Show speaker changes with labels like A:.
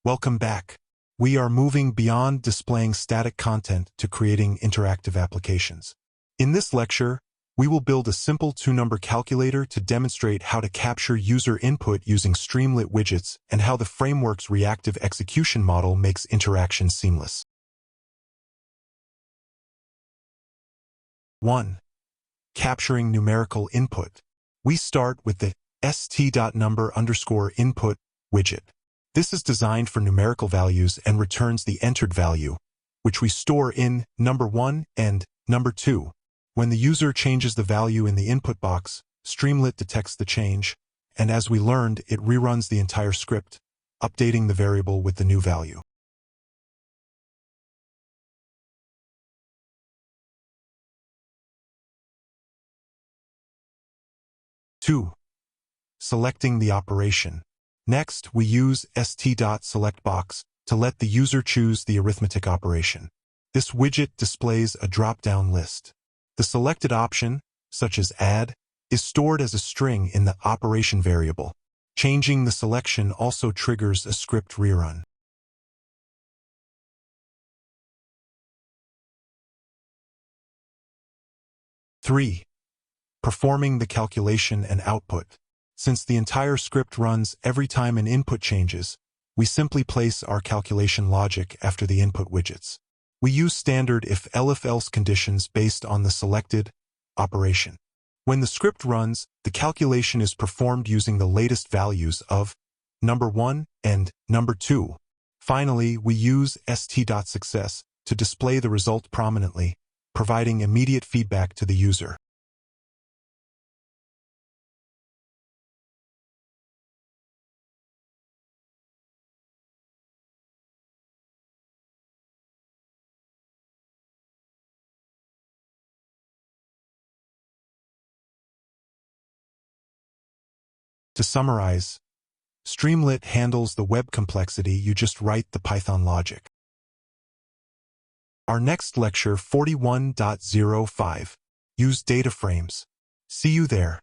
A: Welcome back. We are moving beyond displaying static content to creating interactive applications. In this lecture, we will build a simple two-number calculator to demonstrate how to capture user input using Streamlit widgets and how the framework's reactive execution model makes interaction seamless. 1. Capturing numerical input. We start with the st.number_input widget. This is designed for numerical values and returns the entered value, which we store in number 1 and number 2. When the user changes the value in the input box, Streamlit detects the change, and as we learned, it reruns the entire script, updating the variable with the new value. 2. Selecting the operation. Next, we use st.selectBox to let the user choose the arithmetic operation. This widget displays a drop-down list. The selected option, such as add, is stored as a string in the operation variable. Changing the selection also triggers a script rerun. 3. Performing the calculation and output. Since the entire script runs every time an input changes, we simply place our calculation logic after the input widgets. We use standard if-else conditions based on the selected operation. When the script runs, the calculation is performed using the latest values of number 1 and number 2. Finally, we use st.success to display the result prominently, providing immediate feedback to the user. To summarize, Streamlit handles the web complexity. You just write the Python logic. Our next lecture 41.05. Use DataFrames. See you there.